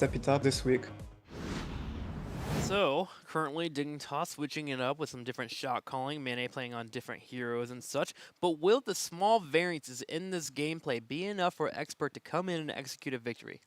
Epitaph this week. So, currently Dignitas switching it up with some different shot calling, Mane playing on different heroes and such, but will the small variances in this gameplay be enough for Expert to come in and execute a victory?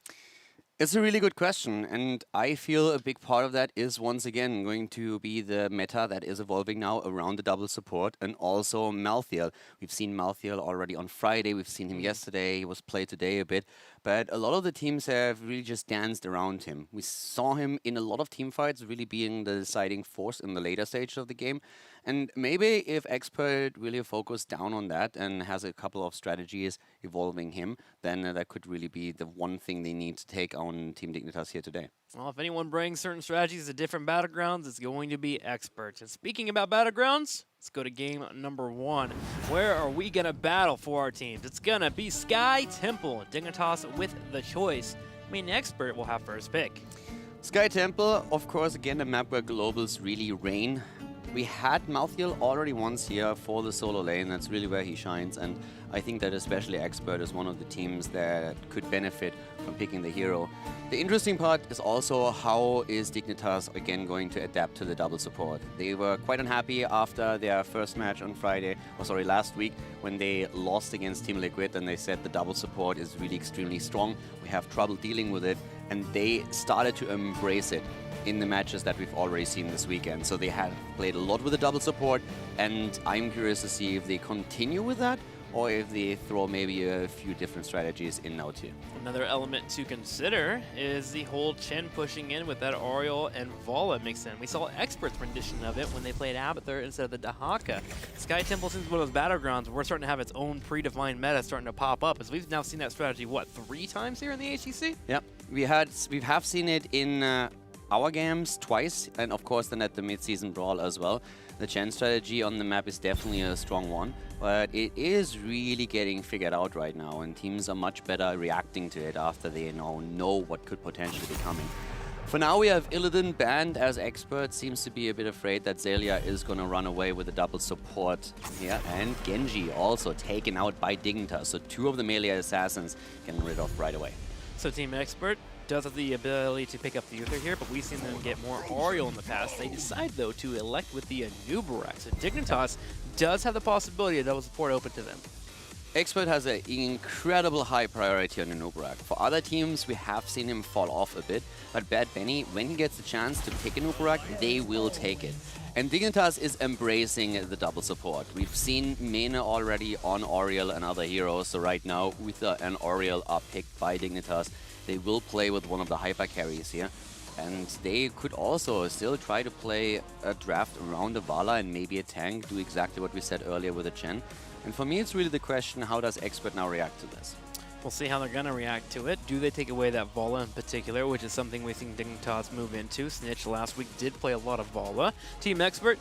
It's a really good question, and I feel a big part of that is once again going to be the meta that is evolving now around the double support and also Malthael. We've seen Malthael already on Friday, we've seen him yesterday, he was played today a bit, but a lot of the teams have really just danced around him. We saw him in a lot of team fights really being the deciding force in the later stage of the game, and maybe if Expert really focus down on that and has a couple of strategies evolving him, then that could really be the one thing they need to take on Team Dignitas here today. Well, if anyone brings certain strategies to different battlegrounds, it's going to be Expert. And speaking about battlegrounds, let's go to game number 1. Where are we going to battle for our teams? It's going to be Sky Temple. Dignitas with the choice. I mean, Expert will have first pick. Sky Temple, of course, again, a map where globals really reign. We had Malthael already once here for the solo lane. That's really where he shines, and I think that especially Expert is one of the teams that could benefit from picking the hero. The interesting part is also how is Dignitas again going to adapt to the double support. They were quite unhappy after their first match on last week, when they lost against Team Liquid, and they said the double support is really extremely strong. We have trouble dealing with it, and they started to embrace it in the matches that we've already seen this weekend. So they have played a lot with the double support, and I'm curious to see if they continue with that or if they throw maybe a few different strategies in now too. Another element to consider is the whole Chen pushing in with that Oriole and Vala mixed in. We saw Expert's rendition of it when they played Abathur instead of the Dahaka. Sky Temple seems one of those battlegrounds where we're starting to have its own predefined meta starting to pop up, as we've now seen that strategy, what, 3 times here in the HGC? Yep, we have seen it in our games twice, and of course then at the mid-season brawl as well. The Chen strategy on the map is definitely a strong one, but it is really getting figured out right now, and teams are much better reacting to it after they now know what could potentially be coming. For now, we have Illidan banned as Expert, seems to be a bit afraid that Xaylia is going to run away with the double support here, and Genji also taken out by Dignitas, so 2 of the melee assassins getting rid of right away. So Team Expert does have the ability to pick up the Uther here, but we've seen them get more Oriole in the past. They decide, though, to elect with the Anubarak. So Dignitas does have the possibility of double support open to them. Expert has an incredible high priority on Anubarak. For other teams, we have seen him fall off a bit, but Bad Benny, when he gets the chance to pick Anubarak, they will take it. And Dignitas is embracing the double support. We've seen Mane already on Oriole and other heroes, so right now Uther and Oriole are picked by Dignitas. They will play with one of the hyper carries here, and they could also still try to play a draft around the Vala and maybe a tank, do exactly what we said earlier with the Chen. And for me, it's really the question, how does Expert now react to this? We'll see how they're going to react to it. Do they take away that Vala in particular, which is something we've seen Dignitas move into? Snitch last week did play a lot of Vala. Team Expert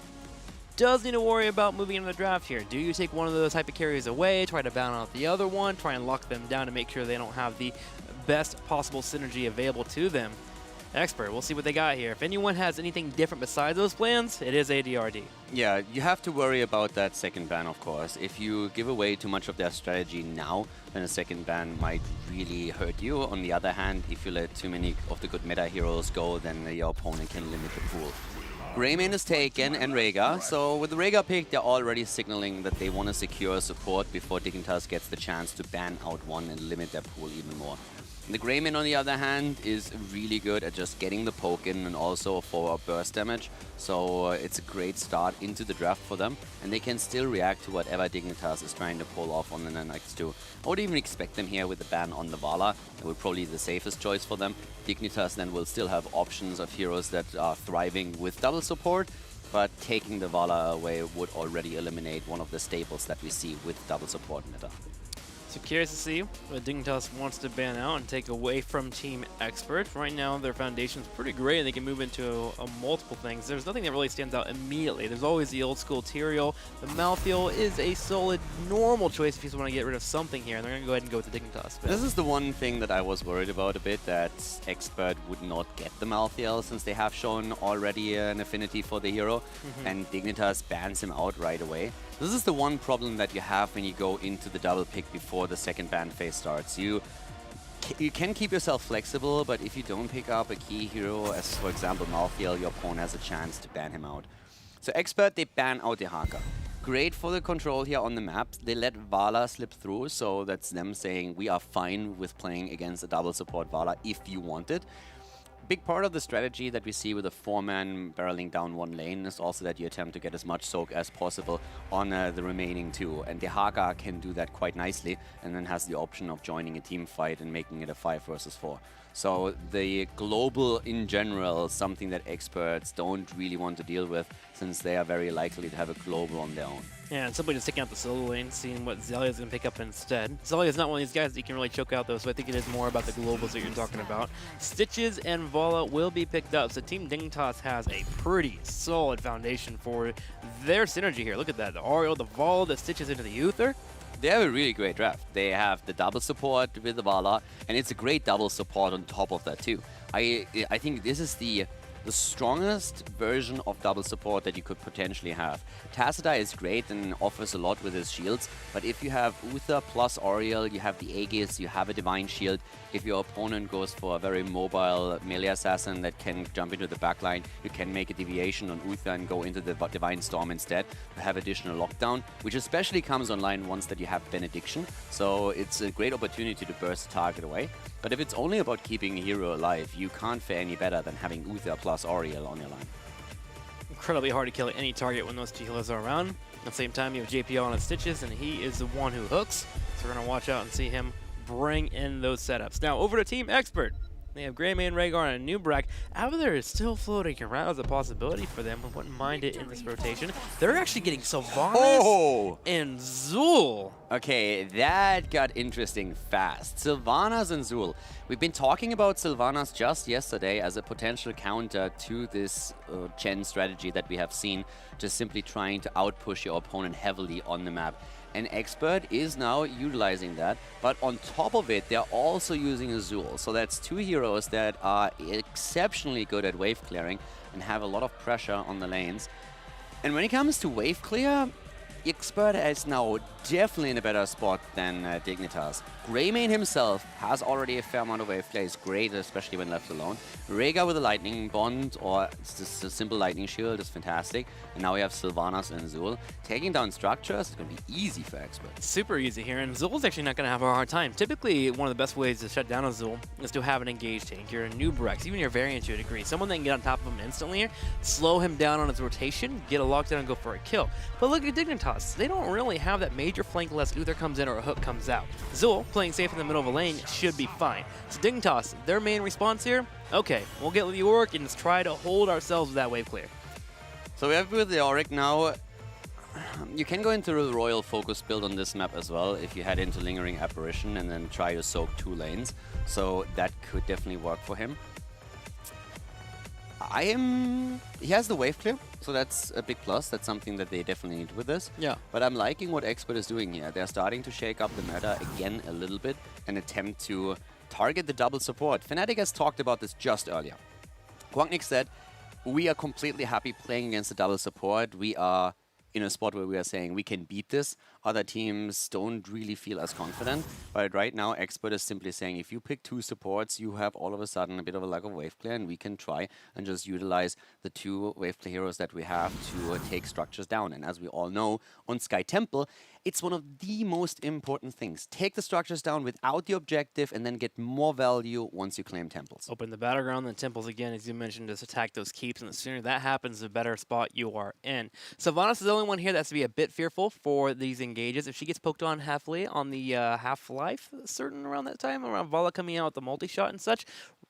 does need to worry about moving into the draft here. Do you take one of those hyper carries away, try to ban out the other one, try and lock them down to make sure they don't have the best possible synergy available to them? Expert, we'll see what they got here. If anyone has anything different besides those plans, it is ADRD. Yeah, you have to worry about that second ban, of course. If you give away too much of their strategy now, then a second ban might really hurt you. On the other hand, if you let too many of the good meta heroes go, then your opponent can limit the pool. Greymane is taken, and Rhaegar. So with the Rhaegar pick, they're already signaling that they want to secure support before Dignitas gets the chance to ban out one and limit their pool even more. The Greymane, on the other hand, is really good at just getting the poke in and also for burst damage. So it's a great start into the draft for them, and they can still react to whatever Dignitas is trying to pull off on the next 2. I would even expect them here with the ban on the Vala. It would probably be the safest choice for them. Dignitas then will still have options of heroes that are thriving with double support, but taking the Vala away would already eliminate one of the staples that we see with double support meta. So curious to see what Dignitas wants to ban out and take away from Team Expert. Right now, their foundation's pretty great, and they can move into multiple things. There's nothing that really stands out immediately. There's always the old school Tyrael. The Malthael is a solid, normal choice if you just want to get rid of something here, and they're going to go ahead and go with the Dignitas. But this is the one thing that I was worried about a bit, that Expert would not get the Malthael, since they have shown already an affinity for the hero, and Dignitas bans him out right away. This is the one problem that you have when you go into the double pick before the second ban phase starts. You you can keep yourself flexible, but if you don't pick up a key hero, as for example Malthael, your opponent has a chance to ban him out. So Expert, they ban out the Haka. Great for the control here on the map. They let Vala slip through, so that's them saying we are fine with playing against a double support Vala if you want it. Big part of the strategy that we see with a 4-man barreling down one lane is also that you attempt to get as much soak as possible on the remaining two. And the Haka can do that quite nicely and then has the option of joining a team fight and making it a 5 versus 4. So the global in general, something that experts don't really want to deal with since they are very likely to have a global on their own. Yeah, and somebody just taking out the solo lane, seeing what Zelia's going to pick up instead. Zelia's not one of these guys that you can really choke out, though, so I think it is more about the globals that you're talking about. Stitches and Vala will be picked up, so Team Dignitas has a pretty solid foundation for their synergy here. Look at that, the Ariel, the Vala, the Stitches into the Uther. They have a really great draft. They have the double support with the Vala, and it's a great double support on top of that, too. I think this is the strongest version of double support that you could potentially have. Tassadar is great and offers a lot with his shields, but if you have Uther plus Oriel, you have the Aegis, you have a Divine Shield. If your opponent goes for a very mobile melee assassin that can jump into the backline, you can make a deviation on Uther and go into the Divine Storm instead to have additional lockdown, which especially comes online once that you have Benediction. So it's a great opportunity to burst the target away. But if it's only about keeping a hero alive, you can't fare any better than having Uther plus Oriel on your line. Incredibly hard to kill any target when those two healers are around. At the same time, you have JPL on his Stitches, and he is the one who hooks. So we're going to watch out and see him bring in those setups. Now, over to Team Expert. They have Greymane, Rhaegar, and Nubrak. Abathur is still floating around as a possibility for them. I wouldn't mind it in this rotation. They're actually getting Sylvanas and Zul. Okay, that got interesting fast. Sylvanas and Zul. We've been talking about Sylvanas just yesterday as a potential counter to this Gen strategy that we have seen, just simply trying to outpush your opponent heavily on the map. And Expert is now utilizing that, but on top of it, they're also using Azul. So that's two heroes that are exceptionally good at wave clearing and have a lot of pressure on the lanes. And when it comes to wave clear, Expert is now definitely in a better spot than Dignitas. Greymane himself has already a fair amount of wave clear. He's great, especially when left alone. Rhaegar with a lightning bond or just a simple lightning shield is fantastic. And now we have Sylvanas and Zul. Taking down structures is going to be easy for Expert. Super easy here, and Zul's actually not going to have a hard time. Typically, one of the best ways to shut down a Zul is to have an engaged tank. You're a Nubrex, even your variant to a degree. Someone that can get on top of him instantly here, slow him down on his rotation, get a lockdown and go for a kill. But look at Dignitas. They don't really have that major flank unless Uther comes in or a hook comes out. Zul, playing safe in the middle of a lane, should be fine. So Dignitas, their main response here, okay, we'll get Leoric and just try to hold ourselves with that wave clear. So we have with Leoric now. You can go into the Royal Focus build on this map as well if you head into Lingering Apparition and then try to soak 2 lanes. So that could definitely work for him. He has the wave clear, so that's a big plus. That's something that they definitely need with this. Yeah. But I'm liking what Expert is doing here. They're starting to shake up the meta again a little bit and attempt to target the double support. Fnatic has talked about this just earlier. Quacknick said, we are completely happy playing against the double support. We are in a spot where we are saying we can beat this. Other teams don't really feel as confident. But right now, Expert is simply saying if you pick 2 supports, you have all of a sudden a bit of a lack of wave clear, and we can try and just utilize the 2 wave clear heroes that we have to take structures down. And as we all know, on Sky Temple, it's one of the most important things. Take the structures down without the objective and then get more value once you claim temples. Open the battleground, then temples again, as you mentioned, just attack those keeps, and the sooner that happens, the better spot you are in. Sylvanas is the only one here that has to be a bit fearful for these engages. If she gets poked on halfway on the Half-Life, certain around that time, around Vala coming out with the multi-shot and such,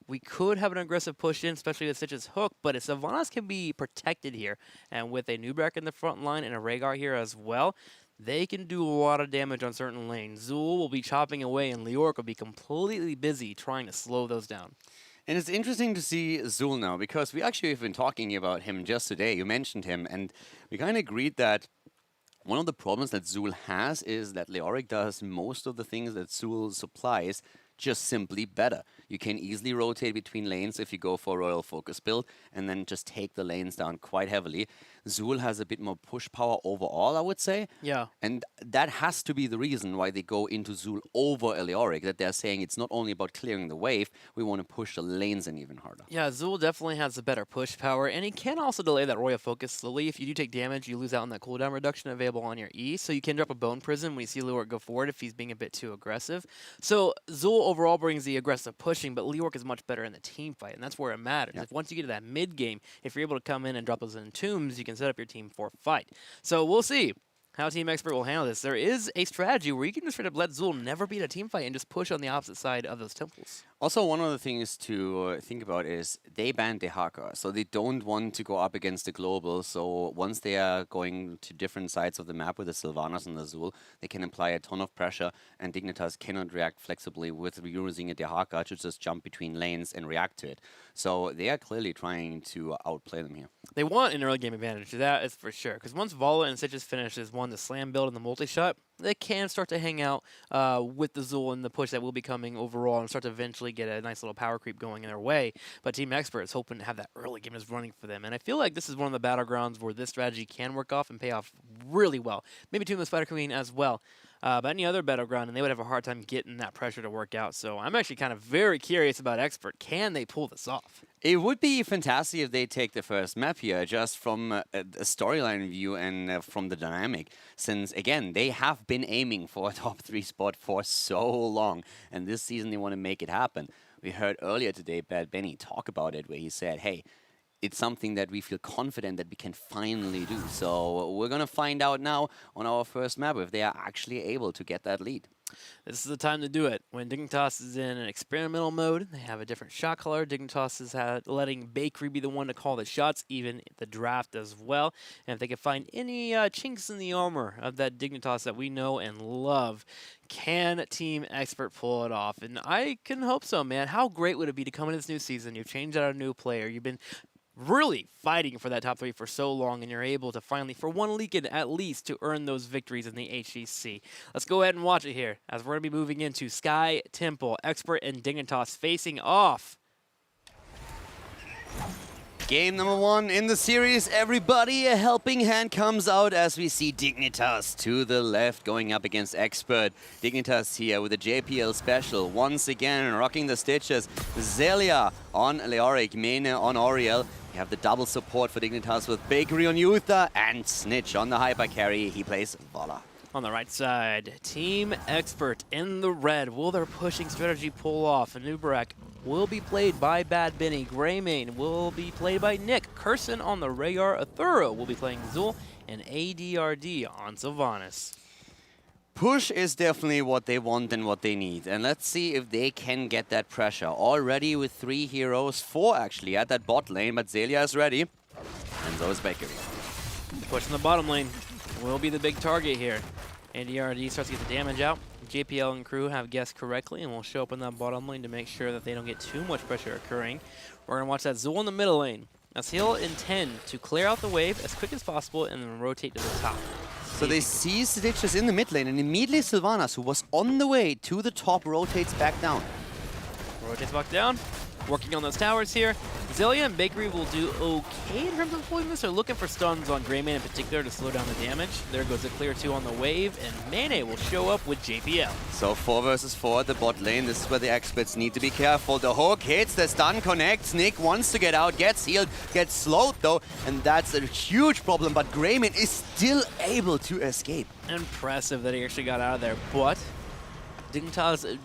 we could have an aggressive push in, especially with Stitch's hook, but if Sylvanas can be protected here, and with a Nubrak in the front line and a Rhaegar here as well, they can do a lot of damage on certain lanes. Zul will be chopping away, and Leoric will be completely busy trying to slow those down. And it's interesting to see Zul now, because we actually have been talking about him just today. You mentioned him, and we kind of agreed that one of the problems that Zul has is that Leoric does most of the things that Zul supplies just simply better. You can easily rotate between lanes if you go for a Royal Focus build and then just take the lanes down quite heavily. Zul has a bit more push power overall, I would say. Yeah. And that has to be the reason why they go into Zul over Eleoric, that they're saying it's not only about clearing the wave, we want to push the lanes in even harder. Yeah, Zul definitely has the better push power, and he can also delay that Royal Focus slowly. If you do take damage, you lose out on that cooldown reduction available on your E, so you can drop a Bone Prison when you see Leoric go forward if he's being a bit too aggressive. So Zul overall brings the aggressive pushing, but Leoric is much better in the team fight, and that's where it matters. Yeah. If once you get to that mid game, if you're able to come in and drop those entombs, you can set up your team for fight. So we'll see how Team Expert will handle this. There is a strategy where you can just straight up let Zul never beat a team fight and just push on the opposite side of those temples. Also, one of the things to think about is they banned Dehaka, so they don't want to go up against the global. So once they are going to different sides of the map with the Sylvanas and the Zul, they can apply a ton of pressure, and Dignitas cannot react flexibly with using a Dehaka to just jump between lanes and react to it. So they are clearly trying to outplay them here. They want an early game advantage, that is for sure. Because once Vala and Sitch's finishes the slam build and the multi-shot, they can start to hang out with the Zul and the push that will be coming overall and start to eventually get a nice little power creep going in their way. But Team Expert is hoping to have that early game is running for them. And I feel like this is one of the battlegrounds where this strategy can work off and pay off really well. Maybe Team of the Spider Queen as well. But any other battleground, and they would have a hard time getting that pressure to work out. So I'm actually kind of very curious about Expert. Can they pull this off? It would be fantastic if they take the first map here, just from a storyline view and from the dynamic. Since, again, they have been aiming for a top 3 spot for so long, and this season they want to make it happen. We heard earlier today Bad Benny talk about it, where he said, hey, it's something that we feel confident that we can finally do. So we're going to find out now on our first map if they are actually able to get that lead. This is the time to do it. When Dignitas is in an experimental mode, they have a different shot caller. Dignitas is letting Bakery be the one to call the shots, even the draft as well. And if they can find any chinks in the armor of that Dignitas that we know and love, can Team Expert pull it off? And I can hope so, man. How great would it be to come into this new season? You've changed out a new player. You've been really fighting for that top 3 for so long, and you're able to finally, for one weekend at least, to earn those victories in the HGC. Let's go ahead and watch it here, as we're going to be moving into Sky Temple, Expert and Dignitas facing off. Game number 1 in the series, everybody. A helping hand comes out as we see Dignitas to the left going up against Expert. Dignitas here with a JPL special, once again rocking the stitches. Zelia on Leoric, Mene on Oriel. We have the double support for Dignitas with Bakery on Yutha and Snitch on the hyper carry. He plays Vala. On the right side, Team Expert in the red. Will their pushing strategy pull off? Nubarak will be played by Bad Benny. Greymane will be played by Nick. Curson on the Rayar. Athuro will be playing Zul. And ADRD on Sylvanas. Push is definitely what they want and what they need. And let's see if they can get that pressure. Already with 3 heroes, 4 actually at that bot lane, but Zelia is ready. And so is Bakery. Push in the bottom lane will be the big target here. ADRD starts to get the damage out. JPL and crew have guessed correctly and will show up in that bottom lane to make sure that they don't get too much pressure occurring. We're going to watch that Zul in the middle lane, as he'll intend to clear out the wave as quick as possible and then rotate to the top. So they see Stitches in the mid lane, and immediately Sylvanas, who was on the way to the top, rotates back down. Rotates back down, working on those towers here. Zelia and Bakery will do okay in terms of pulling this. They're looking for stuns on Greymane in particular to slow down the damage. There goes a clear 2 on the wave, and Mene will show up with JPL. So 4 versus 4 at the bot lane. This is where the experts need to be careful. The hook hits, the stun connects. Nick wants to get out, gets healed, gets slowed though, and that's a huge problem. But Greymane is still able to escape. Impressive that he actually got out of there, but Dignitas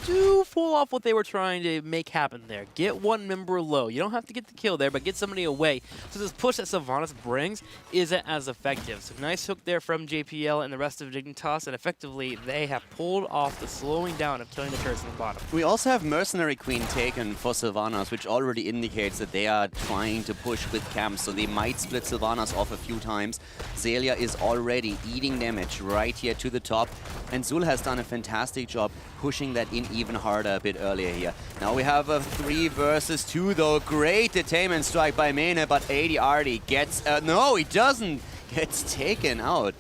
do pull off what they were trying to make happen there. Get one member low. You don't have to get the kill there, but get somebody away. So this push that Sylvanas brings isn't as effective. So nice hook there from JPL and the rest of Dignitas, and effectively they have pulled off the slowing down of killing the turrets in the bottom. We also have Mercenary Queen taken for Sylvanas, which already indicates that they are trying to push with camps, so they might split Sylvanas off a few times. Zelia is already eating damage right here to the top, and Zul has done a fantastic job pushing that in even harder a bit earlier here. Now we have a 3 versus 2 though. Great detainment strike by Mene, but ADRD gets... no, he doesn't! Gets taken out.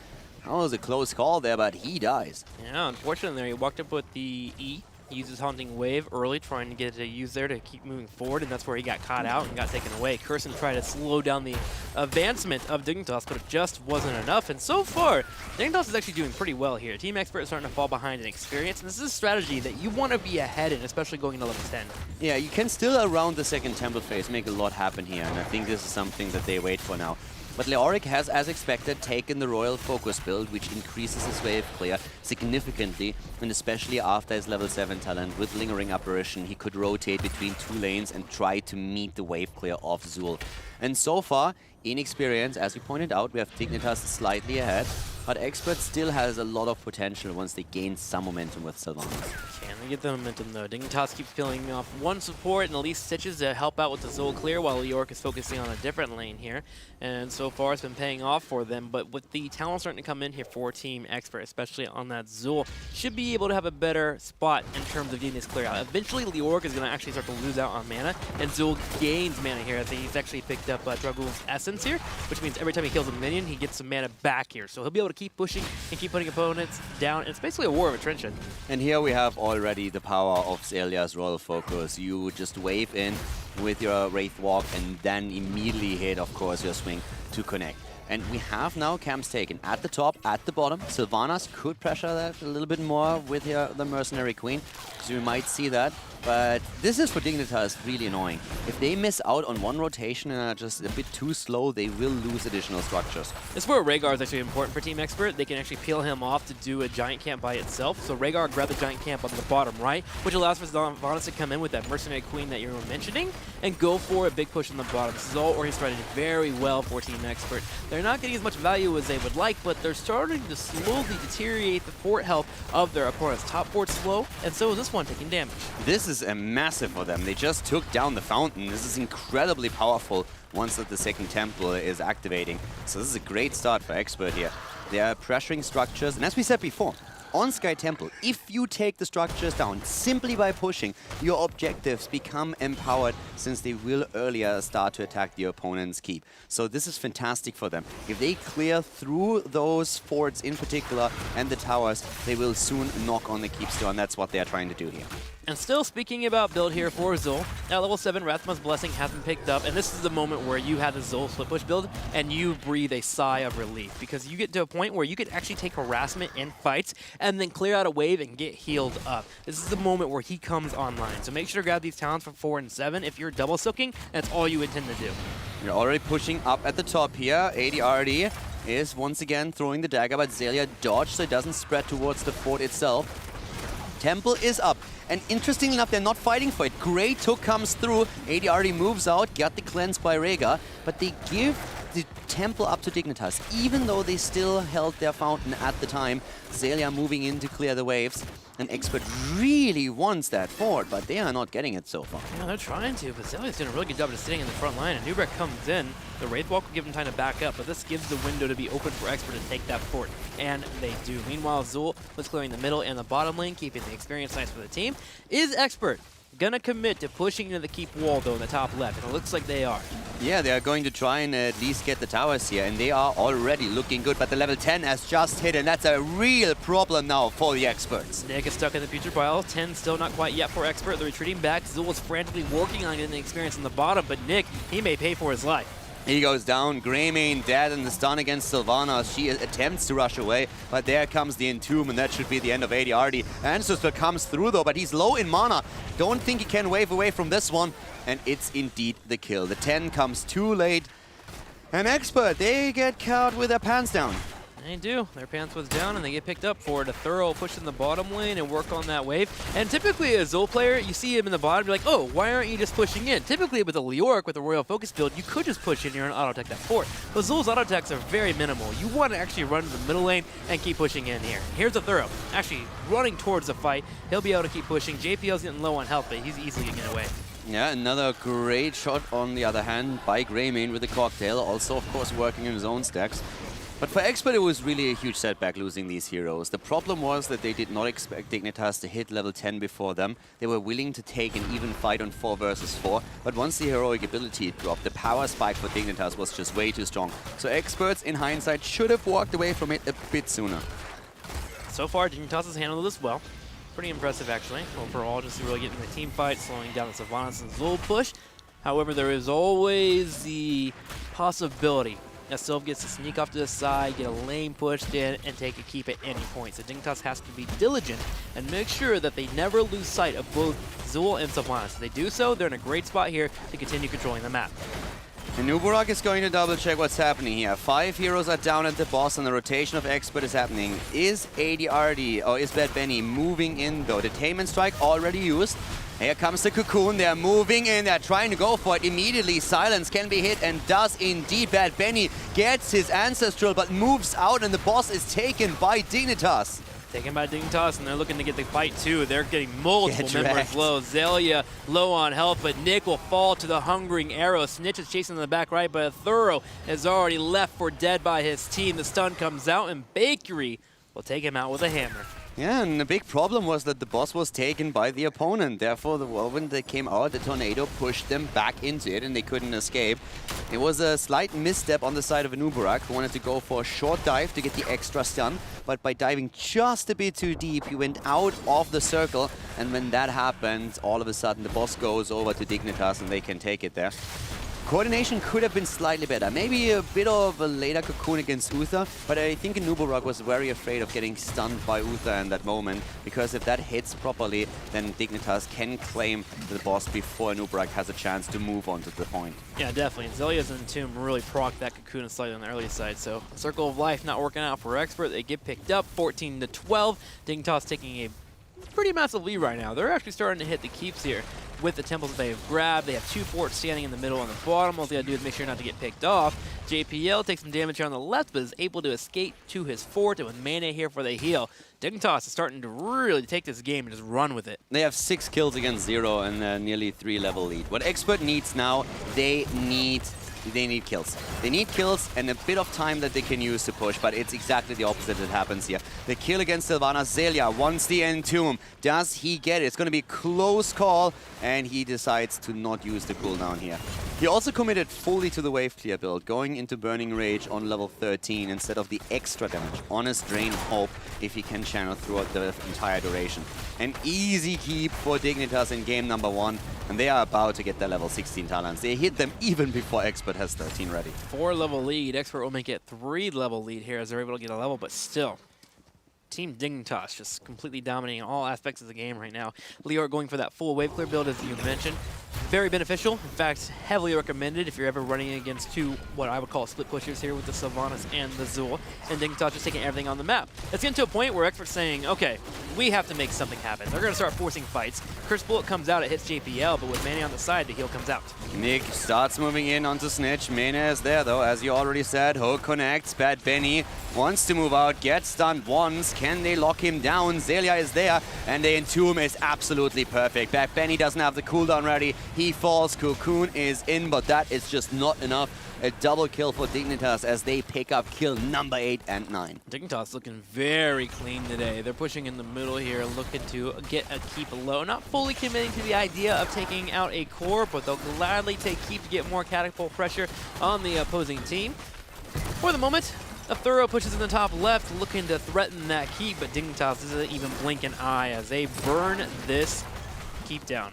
That was a close call there, but he dies. Yeah, unfortunately he walked up with the E He uses Haunting Wave early, trying to get a use there to keep moving forward, and that's where he got caught out and got taken away. Kirsten tried to slow down the advancement of Dignitas, but it just wasn't enough. And so far, Dignitas is actually doing pretty well here. Team Expert is starting to fall behind in experience, and this is a strategy that you want to be ahead in, especially going into level 10. Yeah, you can still, around the second temple phase, make a lot happen here, and I think this is something that they wait for now. But Leoric has, as expected, taken the Royal Focus build, which increases his wave clear significantly, and especially after his level 7 talent, with Lingering Apparition, he could rotate between 2 lanes and try to meet the wave clear of Zul. And so far, in experience, as you pointed out, we have Dignitas slightly ahead, but Expert still has a lot of potential once they gain some momentum with Sylvanas. Can they get the momentum though? Dignitas keeps peeling off one support and at least Stitches to help out with the Zul clear while Leoric is focusing on a different lane here. And so far it's been paying off for them, but with the talent starting to come in here for Team Expert, especially on that Zul, should be able to have a better spot in terms of getting this clear out. Eventually Leoric is going to actually start to lose out on mana, and Zul gains mana here. I think he's actually picked up Dragul's Essence here, which means every time he kills a minion, he gets some mana back here. So he'll be able to keep pushing and keep putting opponents down. It's basically a war of attrition. And here we have already the power of Zelia's Royal Focus. You just wave in with your Wraith Walk and then immediately hit, of course, your swing to connect. And we have now camps taken at the top, at the bottom. Sylvanas could pressure that a little bit more with the Mercenary Queen, so we might see that. But this is for Dignitas really annoying. If they miss out on one rotation and are just a bit too slow, they will lose additional structures. This is where Rhaegar is actually important for Team Expert. They can actually peel him off to do a giant camp by itself. So Rhaegar grabbed the giant camp on the bottom right, which allows for Sylvanas to come in with that Mercenary Queen that you were mentioning and go for a big push on the bottom. This is all orchestrated very well for Team Expert. They're not getting as much value as they would like, but they're starting to slowly deteriorate the fort health of their opponents. Top fort's slow, and so is this one taking damage. This is a massive for them. They just took down the fountain. This is incredibly powerful once that the second temple is activating. So this is a great start for Expert here. They are pressuring structures, and as we said before, on Sky Temple, if you take the structures down simply by pushing, your objectives become empowered since they will earlier start to attack the opponent's keep. So this is fantastic for them. If they clear through those forts in particular and the towers, they will soon knock on the keepstone, and that's what they are trying to do here. And still speaking about build here for Zul, at level 7, Rathma's Blessing has been picked up, and this is the moment where you have the Zul split push build, and you breathe a sigh of relief, because you get to a point where you could actually take harassment in fights, and then clear out a wave and get healed up. This is the moment where he comes online, so make sure to grab these talents for 4 and 7. If you're double soaking, that's all you intend to do. You're already pushing up at the top here. ADRD is once again throwing the dagger, but Zelia dodged so it doesn't spread towards the fort itself. Temple is up. And interestingly enough, they're not fighting for it. Great Hook comes through. ADRD moves out, got the cleanse by Rhaegar, but they give the temple up to Dignitas, even though they still held their fountain at the time. Zelia moving in to clear the waves. And Expert really wants that fort, but they are not getting it so far. Yeah, they're trying to, but Zelia's doing a really good job of sitting in the front line, and Nubrecht comes in. The Wraith Walk will give them time to back up, but this gives the window to be open for Expert to take that fort, and they do. Meanwhile, Zul was clearing the middle and the bottom lane, keeping the experience nice for the team. Is Expert gonna commit to pushing into the keep wall, though, in the top left? And it looks like they are. Yeah, they are going to try and at least get the towers here, and they are already looking good, but the level 10 has just hit, and that's a real problem now for the Experts. Nick is stuck in the future pile. 10 still not quite yet for Expert. They're retreating back. Zul is frantically working on getting the experience on the bottom, but Nick, he may pay for his life. He goes down, Greymane dead in the stun against Sylvanas. She attempts to rush away, but there comes the Entomb, and that should be the end of ADRD. Ancestor comes through though, but he's low in mana. Don't think he can wave away from this one, and it's indeed the kill. The 10 comes too late, and Expert, they get caught with their pants down. They do. Their pants was down, and they get picked up for it. A thorough push in the bottom lane and work on that wave. And typically, a Zul player, you see him in the bottom, you're like, oh, why aren't you just pushing in? Typically, with a Leoric with a Royal Focus build, you could just push in here and auto-attack that fort. But Zul's auto-attacks are very minimal. You want to actually run to the middle lane and keep pushing in here. Here's a thorough, actually running towards the fight. He'll be able to keep pushing. JPL's getting low on health, but he's easily getting away. Yeah, another great shot on the other hand by Greymane with the cocktail. Also, of course, working in his own stacks. But for Expert, it was really a huge setback losing these heroes. The problem was that they did not expect Dignitas to hit level 10 before them. They were willing to take an even fight on 4 versus 4, but once the heroic ability dropped, the power spike for Dignitas was just way too strong. So Experts, in hindsight, should have walked away from it a bit sooner. So far, Dignitas has handled this well. Pretty impressive, actually, overall, just really getting the team fight, slowing down the Sylvanas and Zul push. However, there is always the possibility that Sylv gets to sneak off to the side, get a lane pushed in, and take a keep at any point. So Dignitas has to be diligent and make sure that they never lose sight of both Zul and Sylvanas. If they do so, they're in a great spot here to continue controlling the map. And Nuburak is going to double check what's happening here. 5 heroes are down at the boss and the rotation of Expert is happening. Is ADRD or is Bad Benny moving in though? The Tainment Strike already used. Here comes the Cocoon, they're moving in, they're trying to go for it immediately. Silence can be hit and does indeed. Bad Benny gets his Ancestral but moves out and the boss is taken by Dignitas. Taken by Dignitas, and they're looking to get the fight too. They're getting multiple members low. Zelia low on health, but Nick will fall to the hungering arrow. Snitch is chasing in the back right, but Thorough is already left for dead by his team. The stun comes out, and Bakery will take him out with a hammer. Yeah, and the big problem was that the boss was taken by the opponent. Therefore, the whirlwind that came out, the tornado pushed them back into it and they couldn't escape. It was a slight misstep on the side of Nuburak, who wanted to go for a short dive to get the extra stun. But by diving just a bit too deep, he went out of the circle. And when that happened, all of a sudden the boss goes over to Dignitas and they can take it there. Coordination could have been slightly better. Maybe a bit of a later Cocoon against Uther, but I think Nuburak was very afraid of getting stunned by Uther in that moment, because if that hits properly, then Dignitas can claim the boss before Nuburak has a chance to move on to the point. Yeah, definitely. Zelia's Entomb really procced that Cocoon slightly on the early side, so Circle of Life not working out for Expert. They get picked up 14-12. Dignitas taking a pretty massive lead right now. They're actually starting to hit the keeps here with the temples that they've grabbed. They have 2 forts standing in the middle and the bottom. All they gotta do is make sure not to get picked off. JPL takes some damage here on the left, but is able to escape to his fort, and with mana here for the heal, Dignitas is starting to really take this game and just run with it. They have 6 kills against 0 and nearly 3 level lead. What Expert needs now, they need kills. They need kills and a bit of time that they can use to push, but it's exactly the opposite that happens here. The kill against Sylvanas. Zelia wants the Entomb. Does he get it? It's going to be a close call, and he decides to not use the cooldown here. He also committed fully to the wave clear build, going into Burning Rage on level 13 instead of the extra damage. Honest Drain Hope if he can channel throughout the entire duration. An easy keep for Dignitas in game number 1, and they are about to get their level 16 talents. They hit them even before Expert has 13 ready. 4 level lead. Expert will make it 3 level lead here as they're able to get a level, but still. Team Dignitas just completely dominating all aspects of the game right now. Leor going for that full wave clear build, as you mentioned. Very beneficial. In fact, heavily recommended if you're ever running against 2, what I would call split pushers here with the Sylvanas and the Zul. And Dignitas just taking everything on the map. It's getting to a point where Expert's saying, okay, we have to make something happen. They're going to start forcing fights. Curse Bullet comes out, it hits JPL, but with Mana on the side, the heal comes out. Nick starts moving in onto Snitch. Mana is there though, as you already said. Hook connects. Bad Benny wants to move out, gets stunned once. Can they lock him down? Zelia is there, and the Entomb is absolutely perfect. Bad Benny doesn't have the cooldown ready. He falls. Cocoon is in, but that is just not enough. A double kill for Dignitas as they pick up kill number 8 and 9. Dignitas looking very clean today. They're pushing in the middle here, looking to get a keep low. Not fully committing to the idea of taking out a core, but they'll gladly take keep to get more catapult pressure on the opposing team. For the moment, a Thorough pushes in the top left, looking to threaten that keep, but Dignitas doesn't even blink an eye as they burn this keep down.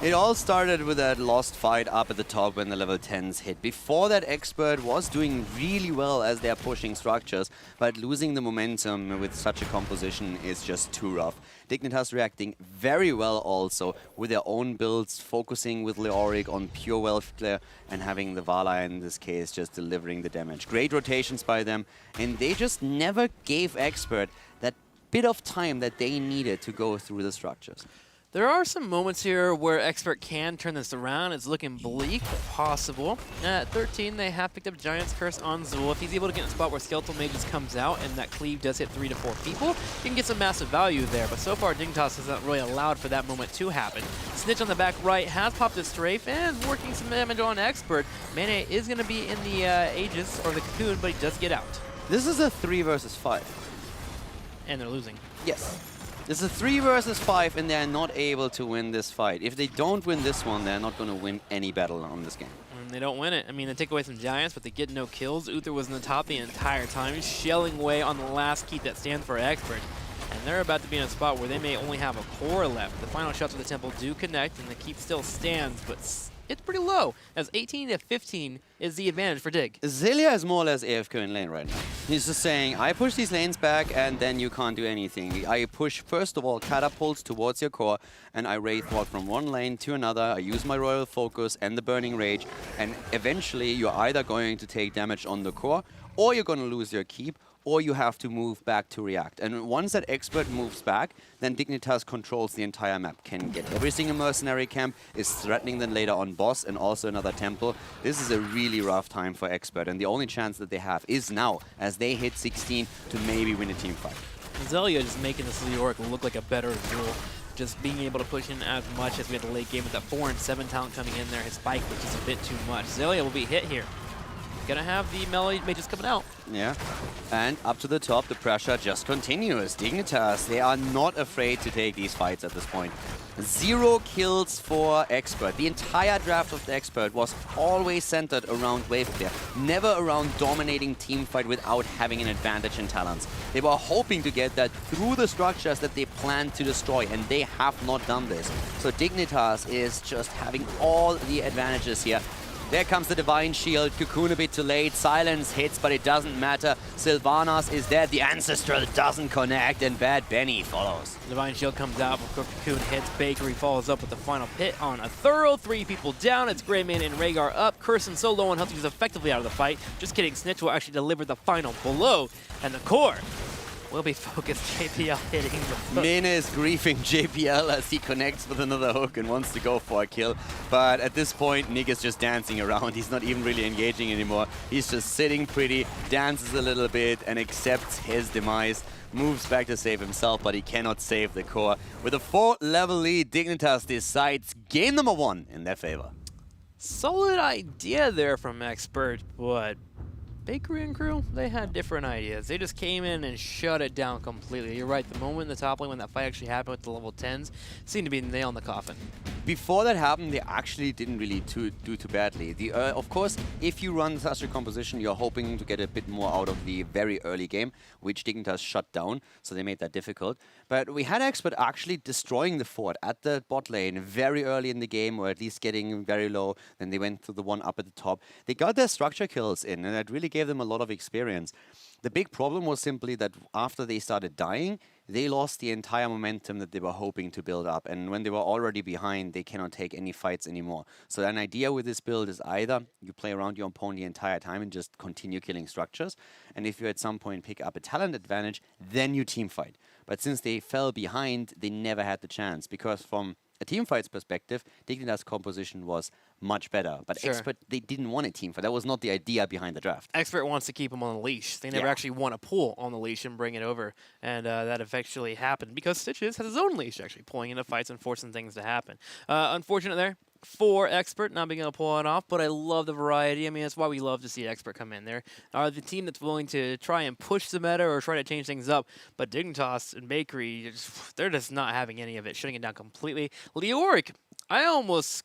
It all started with that lost fight up at the top when the level 10s hit. Before that, Expert was doing really well as they're pushing structures, but losing the momentum with such a composition is just too rough. Dignitas reacting very well also with their own builds, focusing with Leoric on pure welfare and having the Vala in this case just delivering the damage. Great rotations by them, and they just never gave Expert that bit of time that they needed to go through the structures. There are some moments here where Expert can turn this around. It's looking bleak, but possible. At 13, they have picked up Giant's Curse on Zul. If he's able to get in a spot where Skeletal Mages comes out and that cleave does hit 3 to 4 people, you can get some massive value there. But so far, Dignitas hasn't really allowed for that moment to happen. Snitch on the back right has popped a strafe and is working some damage on Expert. Mana is going to be in the Aegis, or the Cocoon, but he does get out. This is a 3 versus 5. And they're losing. Yes. This is a 3 versus 5, and they're not able to win this fight. If they don't win this one, they're not going to win any battle on this game. And they don't win it. I mean, they take away some Giants, but they get no kills. Uther was in the top the entire time, shelling away on the last keep that stands for Expert. And and they're about to be in a spot where they may only have a core left. The final shots of the Temple do connect, and the keep still stands, but it's pretty low, as 18 to 15 is the advantage for Dig. Zelia is more or less AFK in lane right now. He's just saying, I push these lanes back and then you can't do anything. I push, first of all, catapults towards your core, and I Wraith walk from one lane to another. I use my Royal Focus and the Burning Rage, and eventually you're either going to take damage on the core, or you're going to lose your keep, or you have to move back to react. And once that expert moves back, then Dignitas controls the entire map, can get every single mercenary camp, is threatening them later on boss and also another temple. This is a really rough time for expert, and the only chance that they have is now, as they hit 16 to maybe win a team fight. Zelia just making this Leoric look like a better duel. Just being able to push in as much as we had the late game with that 4 and 7 talent coming in there. His spike, which is a bit too much. Zelia will be hit here. Gonna have the melee mages coming out. Yeah, and up to the top, the pressure just continues. Dignitas, they are not afraid to take these fights at this point. 0 kills for Expert. The entire draft of the Expert was always centered around wave clear, never around dominating team fight without having an advantage in talents. They were hoping to get that through the structures that they planned to destroy, and they have not done this. So Dignitas is just having all the advantages here. There comes the Divine Shield. Cocoon a bit too late. Silence hits, but it doesn't matter. Sylvanas is dead. The Ancestral doesn't connect, and Bad Benny follows. Divine Shield comes out before Cocoon hits. Bakery follows up with the final pit on a thorough. 3 people down. It's Greyman and Rhaegar up. Curson so low on health, he's effectively out of the fight. Just kidding. Snitch will actually deliver the final blow, and the core will be focused. JPL hitting the hook. Min is griefing JPL as he connects with another hook and wants to go for a kill. But at this point, Nick is just dancing around. He's not even really engaging anymore. He's just sitting pretty, dances a little bit, and accepts his demise. Moves back to save himself, but he cannot save the core. With a 4-level lead, Dignitas decides game number 1 in their favor. Solid idea there from Expert, but Bakery and crew, they had different ideas. They just came in and shut it down completely. You're right, the moment in the top lane when that fight actually happened with the level 10s seemed to be the nail in the coffin. Before that happened, they actually didn't really do too badly. Of course, if you run such a composition, you're hoping to get a bit more out of the very early game, which Dignitas shut down, so they made that difficult. But we had Expert actually destroying the fort at the bot lane very early in the game, or at least getting very low. Then they went to the one up at the top. They got their structure kills in, and that really gave them a lot of experience. The big problem was simply that after they started dying, they lost the entire momentum that they were hoping to build up. And when they were already behind, they cannot take any fights anymore. So an idea with this build is either you play around your opponent the entire time and just continue killing structures. And if you at some point pick up a talent advantage, then you team fight. But since they fell behind, they never had the chance. Because from a team fight's perspective, Dignitas' composition was much better. But Sure. Expert, they didn't want a team fight. That was not the idea behind the draft. Expert wants to keep him on the leash. They never actually want to pull on the leash and bring it over. And that eventually happened because Stitches has his own leash, actually, pulling into fights and forcing things to happen. Unfortunate there for Expert not being able to pull it off, but I love the variety. I mean, that's why we love to see Expert come in there. The team that's willing to try and push the meta or try to change things up, but Dignitas and Bakery, they're just not having any of it, shutting it down completely. Leoric, I almost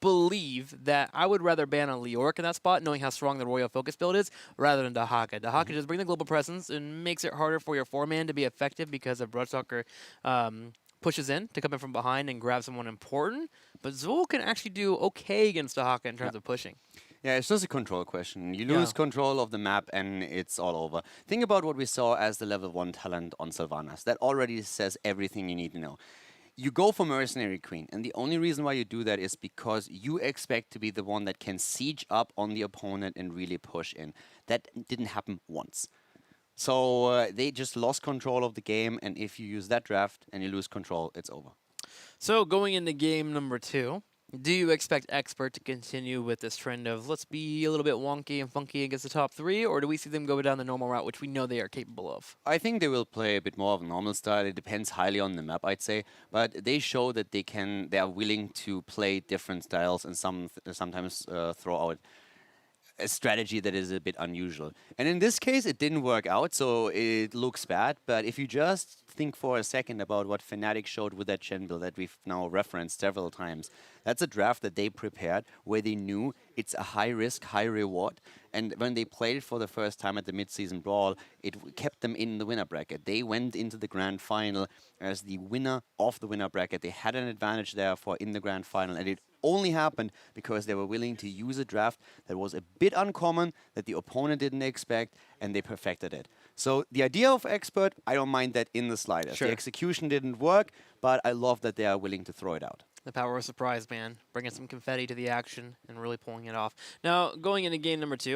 believe that I would rather ban on Leoric in that spot, knowing how strong the Royal Focus build is, rather than Dahaka. Dahaka just brings the global presence and makes it harder for your 4-man to be effective because of Bloodsucker pushes in to come in from behind and grab someone important. But Zul can actually do okay against Dahaka in terms of pushing. Yeah, it's just a control question. You lose control of the map and it's all over. Think about what we saw as the level 1 talent on Sylvanas. That already says everything you need to know. You go for Mercenary Queen, and the only reason why you do that is because you expect to be the one that can siege up on the opponent and really push in. That didn't happen once. So they just lost control of the game, and if you use that draft and you lose control, it's over. So going into game number 2, do you expect Expert to continue with this trend of let's be a little bit wonky and funky against the top 3, or do we see them go down the normal route, which we know they are capable of? I think they will play a bit more of a normal style. It depends highly on the map, I'd say. But they show that they are willing to play different styles and sometimes throw out a strategy that is a bit unusual. And in this case, it didn't work out, so it looks bad. But if you just think for a second about what Fnatic showed with that Gen build that we've now referenced several times. That's a draft that they prepared where they knew it's a high risk, high reward. And when they played it for the first time at the mid-season brawl, it kept them in the winner bracket. They went into the grand final as the winner of the winner bracket. They had an advantage therefore in the grand final, and it only happened because they were willing to use a draft that was a bit uncommon, that the opponent didn't expect, and they perfected it. So the idea of expert, I don't mind that in the slightest. Sure. The execution didn't work, but I love that they are willing to throw it out. The power of surprise, man. Bringing some confetti to the action and really pulling it off. Now, going into game number 2.